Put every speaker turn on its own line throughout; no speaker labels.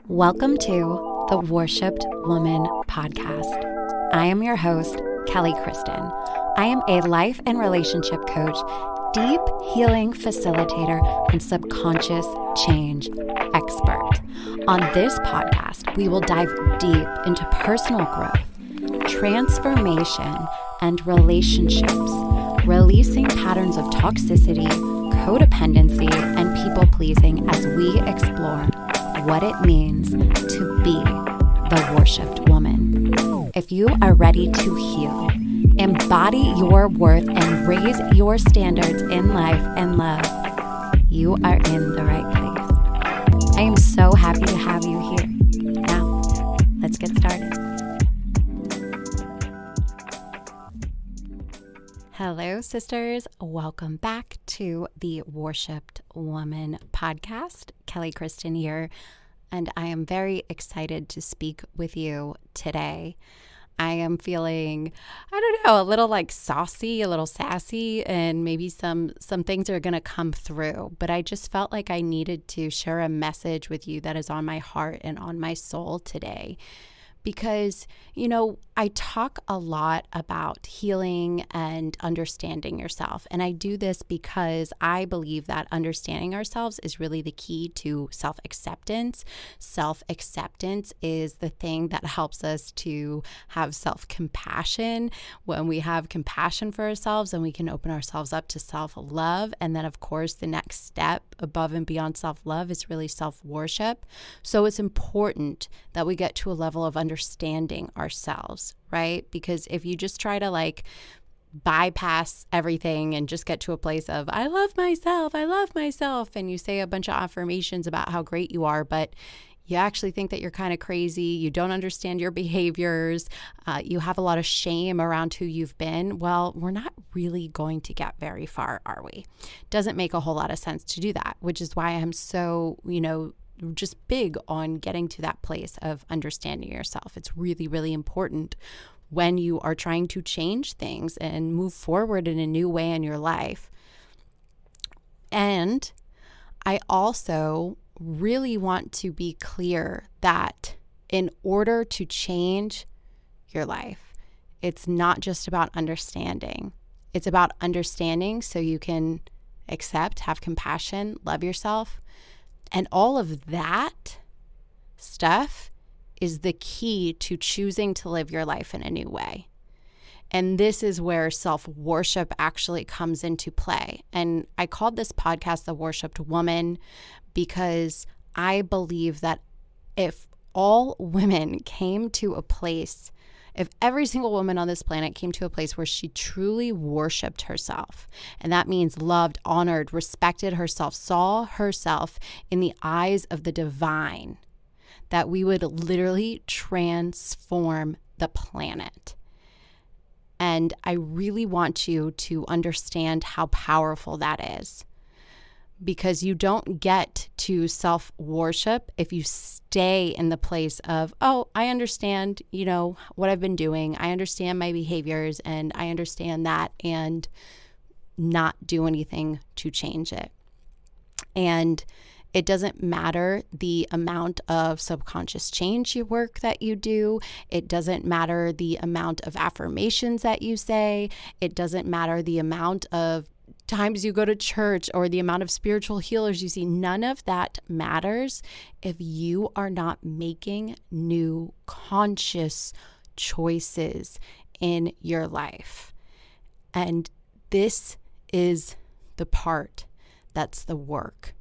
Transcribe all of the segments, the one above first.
Welcome to the Worshipped Woman podcast. I am your host, Kelly Kristen. I am a life and relationship coach, deep healing facilitator, and subconscious change expert. On this podcast, we will dive deep into personal growth, transformation, and relationships, releasing patterns of toxicity, codependency, and people-pleasing as we explore what it means to be the worshipped woman. If you are ready to heal, embody your worth, and raise your standards in life and love, you are in the right place. I am so happy to have you here. Now, let's get started. Hello, sisters. Welcome back to the Worshipped Woman podcast. Kelly Kristen here, and I am very excited to speak with you today. I am feeling, a little like saucy, a little sassy, and maybe some things are going to come through, but I just felt like I needed to share a message with you that is on my heart and on my soul today. Because, I talk a lot about healing and understanding yourself. And I do this because I believe that understanding ourselves is really the key to self-acceptance. Self-acceptance is the thing that helps us to have self-compassion. When we have compassion for ourselves, and we can open ourselves up to self-love. And then, of course, the next step above and beyond self-love is really self-worship. So it's important that we get to a level of understanding ourselves, right? Because if you just try to bypass everything and just get to a place of, I love myself, and you say a bunch of affirmations about how great you are, but you actually think that you're kind of crazy, you don't understand your behaviors, you have a lot of shame around who you've been, well, we're not really going to get very far, are we? Doesn't make a whole lot of sense to do that, which is why I'm so, just big on getting to that place of understanding yourself. It's really, really important when you are trying to change things and move forward in a new way in your life. And I also really want to be clear that in order to change your life, it's not just about understanding. It's about understanding so you can accept, have compassion, love yourself. And all of that stuff is the key to choosing to live your life in a new way. And this is where self-worship actually comes into play. And I called this podcast The Worshipped Woman because I believe that if all women came to a place, if every single woman on this planet came to a place where she truly worshiped herself, and that means loved, honored, respected herself, saw herself in the eyes of the divine, that we would literally transform the planet. And I really want you to understand how powerful that is. Because you don't get to self-worship if you stay in the place of, oh, I understand, what I've been doing. I understand my behaviors, and I understand that, and not do anything to change it. And it doesn't matter the amount of subconscious change work that you do. It doesn't matter the amount of affirmations that you say. It doesn't matter the amount of times you go to church or the amount of spiritual healers you see. None of that matters if you are not making new conscious choices in your life. And this is the part that's the work.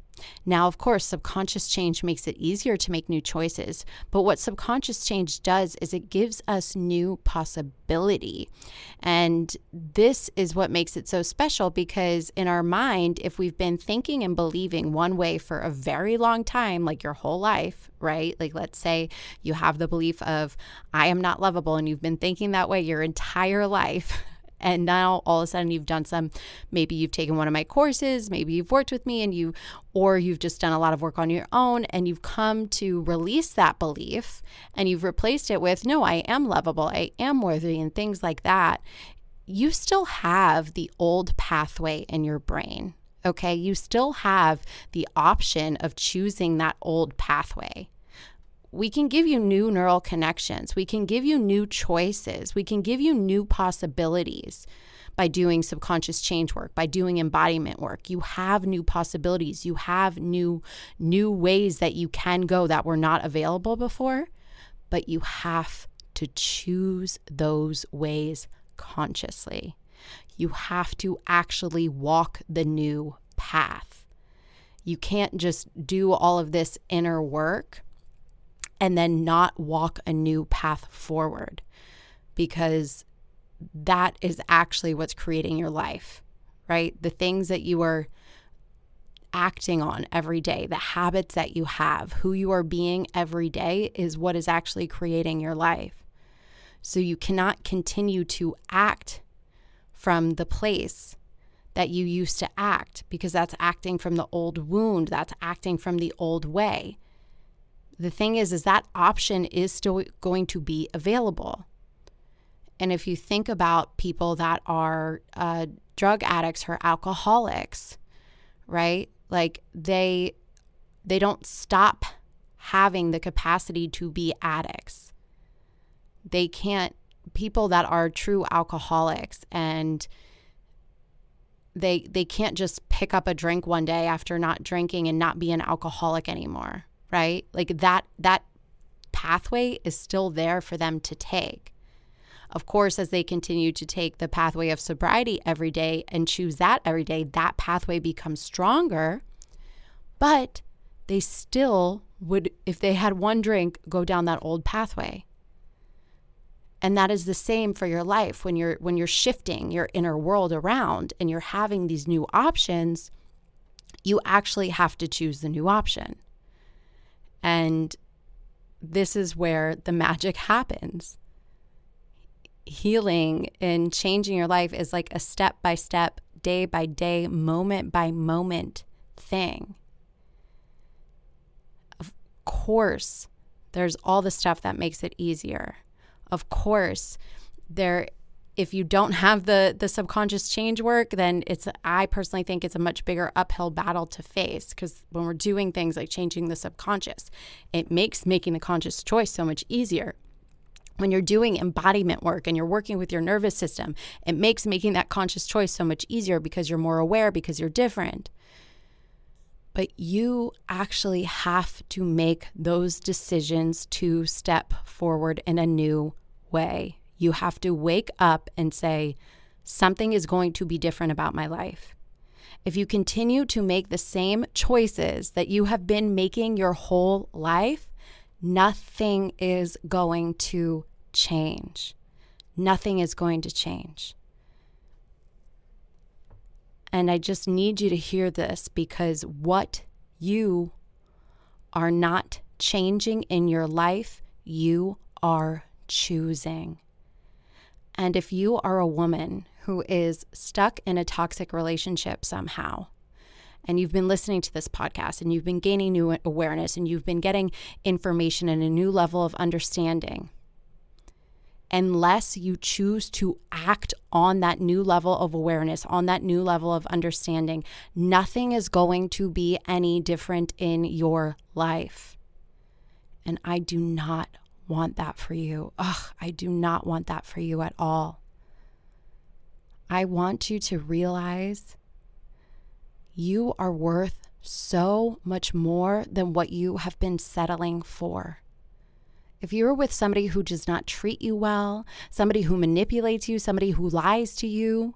Now, of course, subconscious change makes it easier to make new choices, but what subconscious change does is it gives us new possibility. And this is what makes it so special, because in our mind, if we've been thinking and believing one way for a very long time, like your whole life, right? Like, let's say you have the belief of, I am not lovable, and you've been thinking that way your entire life. And now all of a sudden maybe you've taken one of my courses, maybe you've worked with me, or you've just done a lot of work on your own, and you've come to release that belief, and you've replaced it with, no, I am lovable, I am worthy, and things like that. You still have the old pathway in your brain, okay? You still have the option of choosing that old pathway. we can give you new neural connections. We can give you new choices. We can give you new possibilities by doing subconscious change work, by doing embodiment work. You have new possibilities. You have new ways that you can go that were not available before, but you have to choose those ways consciously. You have to actually walk the new path. You can't just do all of this inner work and then not walk a new path forward, because that is actually what's creating your life, right? The things that you are acting on every day, the habits that you have, who you are being every day is what is actually creating your life. So you cannot continue to act from the place that you used to act, because that's acting from the old wound. That's acting from the old way. The thing is that option is still going to be available. And if you think about people that are drug addicts or alcoholics, right? Like they don't stop having the capacity to be addicts. They can't, people that are true alcoholics and they can't just pick up a drink one day after not drinking and not be an alcoholic anymore, right? Like that pathway is still there for them to take. Of course, as they continue to take the pathway of sobriety every day and choose that every day, that pathway becomes stronger, but they still would, if they had one drink, go down that old pathway. And that is the same for your life. When you're shifting your inner world around and you're having these new options, you actually have to choose the new option. And this is where the magic happens. Healing and changing your life is like a step-by-step, day-by-day, moment-by-moment thing. Of course, there's all the stuff that makes it easier. Of course, if you don't have the subconscious change work, then I personally think it's a much bigger uphill battle to face, because when we're doing things like changing the subconscious, it makes making the conscious choice so much easier. When you're doing embodiment work and you're working with your nervous system, it makes making that conscious choice so much easier because you're more aware, because you're different. But you actually have to make those decisions to step forward in a new way. You have to wake up and say, something is going to be different about my life. If you continue to make the same choices that you have been making your whole life, nothing is going to change. Nothing is going to change. And I just need you to hear this, because what you are not changing in your life, you are choosing. And if you are a woman who is stuck in a toxic relationship somehow, and you've been listening to this podcast and you've been gaining new awareness and you've been getting information and a new level of understanding, unless you choose to act on that new level of awareness, on that new level of understanding, nothing is going to be any different in your life. And I do not want that for you. I do not want that for you at all. I want you to realize you are worth so much more than what you have been settling for. If you're with somebody who does not treat you well, somebody who manipulates you, somebody who lies to you,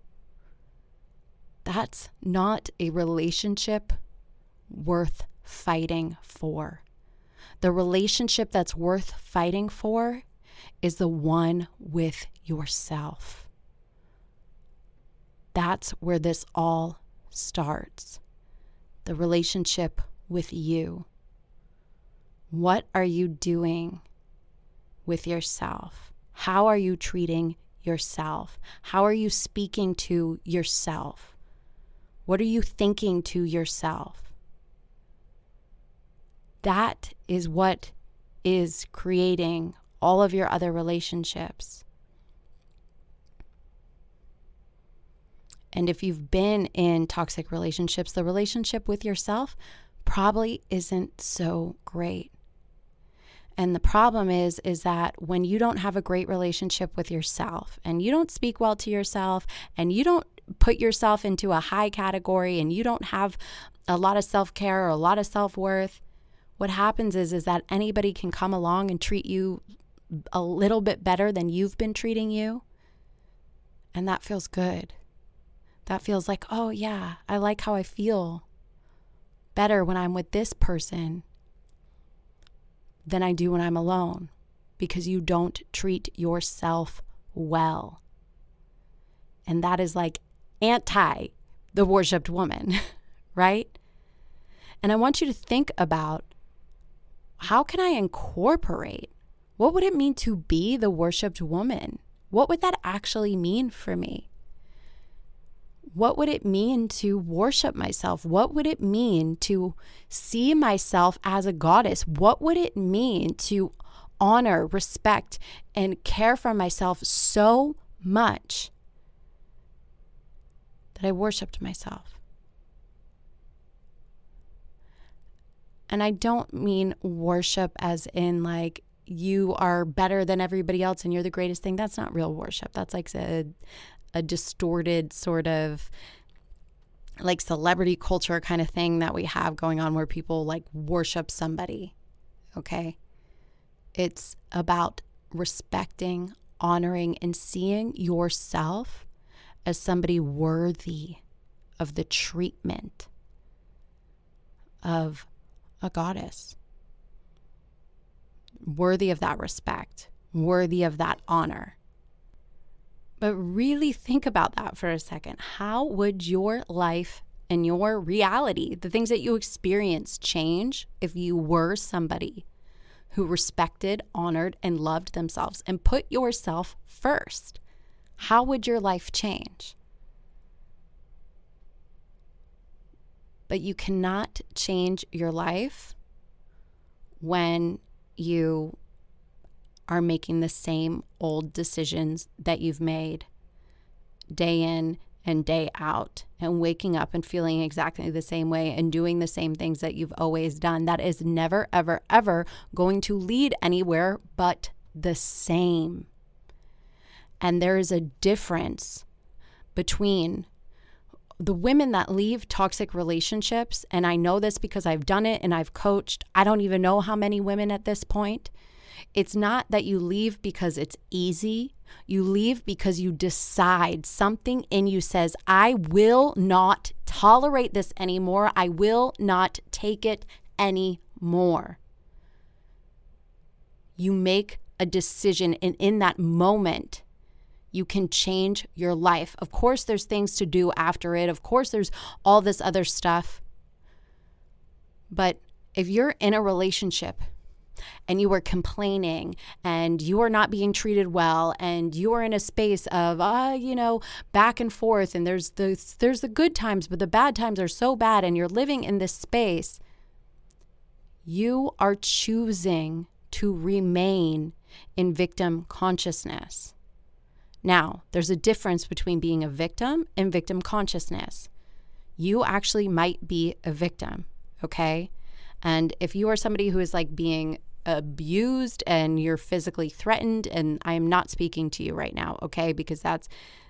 that's not a relationship worth fighting for. The relationship that's worth fighting for is the one with yourself. That's where this all starts. The relationship with you. What are you doing with yourself? How are you treating yourself? How are you speaking to yourself? What are you thinking to yourself? That is what is creating all of your other relationships. And if you've been in toxic relationships, the relationship with yourself probably isn't so great. And the problem is that when you don't have a great relationship with yourself and you don't speak well to yourself and you don't put yourself into a high category and you don't have a lot of self-care or a lot of self-worth, what happens is that anybody can come along and treat you a little bit better than you've been treating you. And that feels good. That feels like, oh yeah, I like how I feel better when I'm with this person than I do when I'm alone, because you don't treat yourself well. And that is like anti the worshipped woman, right? And I want you to think about, how can I incorporate? What would it mean to be the worshipped woman? What would that actually mean for me? What would it mean to worship myself? What would it mean to see myself as a goddess? What would it mean to honor, respect, and care for myself so much that I worshiped myself? And I don't mean worship as in like you are better than everybody else and you're the greatest thing. That's not real worship. That's like a distorted sort of like celebrity culture kind of thing that we have going on where people like worship somebody. Okay. It's about respecting, honoring, and seeing yourself as somebody worthy of the treatment of a goddess, worthy of that respect, worthy of that honor. But really think about that for a second. How would your life and your reality, the things that you experience, change if you were somebody who respected, honored, and loved themselves and put yourself first? How would your life change? But you cannot change your life when you are making the same old decisions that you've made day in and day out, and waking up and feeling exactly the same way and doing the same things that you've always done. That is never, ever, ever going to lead anywhere but the same. And there is a difference between the women that leave toxic relationships, and I know this because I've done it and I've coached, I don't even know how many women at this point. It's not that you leave because it's easy. You leave because you decide, something in you says, I will not tolerate this anymore. I will not take it anymore. You make a decision, and in that moment, you can change your life. Of course, there's things to do after it. Of course, there's all this other stuff. But if you're in a relationship and you are complaining and you are not being treated well and you are in a space of, back and forth, and there's the good times, but the bad times are so bad, and you're living in this space, you are choosing to remain in victim consciousness. Now, there's a difference between being a victim and victim consciousness. You actually might be a victim, okay? And if you are somebody who is like being abused and you're physically threatened, and I am not speaking to you right now, okay? Because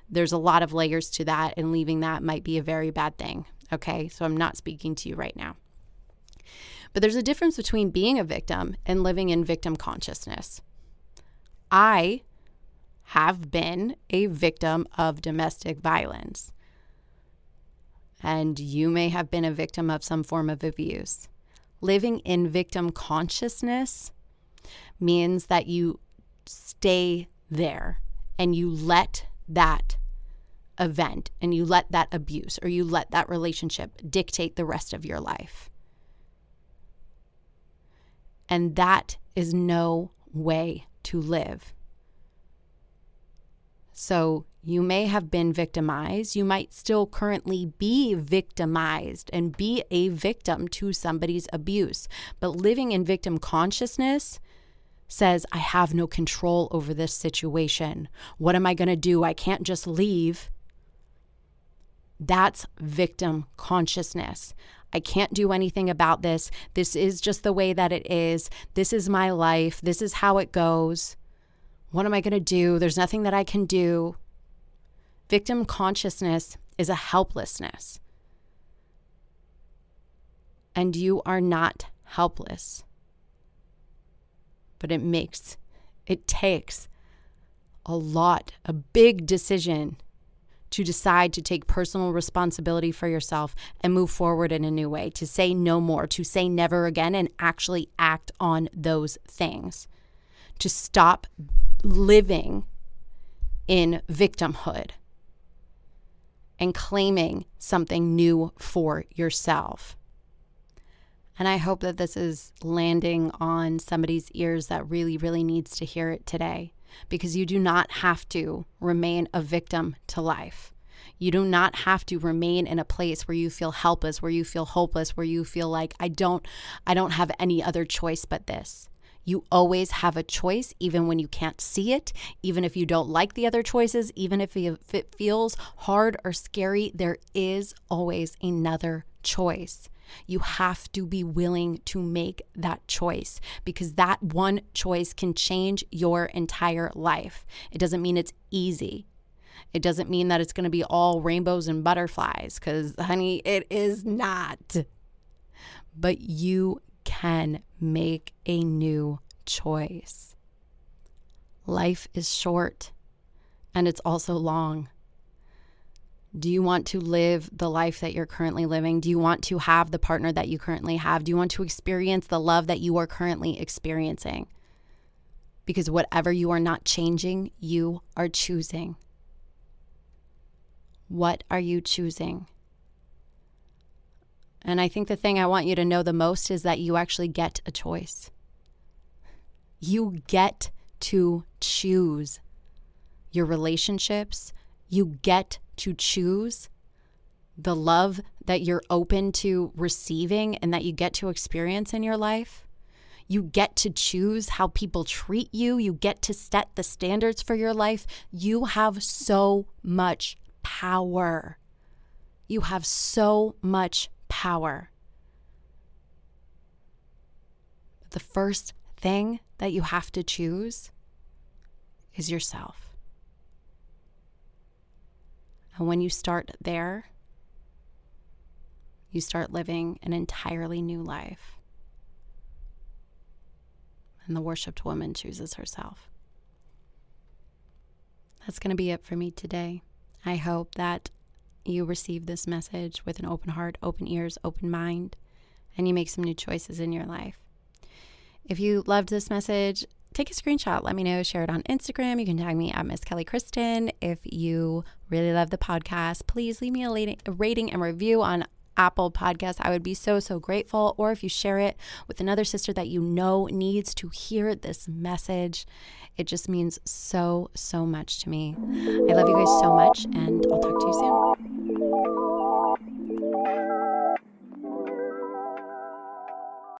there's a lot of layers to that, and leaving that might be a very bad thing, okay? So I'm not speaking to you right now. But there's a difference between being a victim and living in victim consciousness. I have been a victim of domestic violence, and you may have been a victim of some form of abuse. Living in victim consciousness means that you stay there and you let that event and you let that abuse or you let that relationship dictate the rest of your life. And that is no way to live. So you may have been victimized. You might still currently be victimized and be a victim to somebody's abuse. But living in victim consciousness says, I have no control over this situation. What am I going to do? I can't just leave. That's victim consciousness. I can't do anything about this. This is just the way that it is. This is my life. This is how it goes. What am I going to do? There's nothing that I can do. Victim consciousness is a helplessness. And you are not helpless. But it takes a big decision to decide to take personal responsibility for yourself and move forward in a new way, to say no more, to say never again, and actually act on those things, to stop living in victimhood and claiming something new for yourself. And I hope that this is landing on somebody's ears that really, really needs to hear it today, because you do not have to remain a victim to life. You do not have to remain in a place where you feel helpless, where you feel hopeless, where you feel like I don't have any other choice but this. You always have a choice, even when you can't see it, even if you don't like the other choices, even if it feels hard or scary, there is always another choice. You have to be willing to make that choice, because that one choice can change your entire life. It doesn't mean it's easy. It doesn't mean that it's going to be all rainbows and butterflies, because, honey, it is not. But you can make a new choice. Life is short, and it's also long. Do you want to live the life that you're currently living? Do you want to have the partner that you currently have? Do you want to experience the love that you are currently experiencing? Because whatever you are not changing, you are choosing. What are you choosing? And I think the thing I want you to know the most is that you actually get a choice. You get to choose your relationships. You get to choose the love that you're open to receiving and that you get to experience in your life. You get to choose how people treat you. You get to set the standards for your life. You have so much power. You have so much power. But the first thing that you have to choose is yourself. And when you start there, you start living an entirely new life. And the worshipped woman chooses herself. That's going to be it for me today. I hope that you receive this message with an open heart, open ears, open mind, and you make some new choices in your life. If you loved this message, take a screenshot. Let me know. Share it on Instagram. You can tag me at Miss Kelly Kristen. If you really love the podcast, please leave me a rating and review on Apple Podcasts. I would be so, so grateful. Or if you share it with another sister that you know needs to hear this message, it just means so, so much to me. I love you guys so much, and I'll talk to you soon.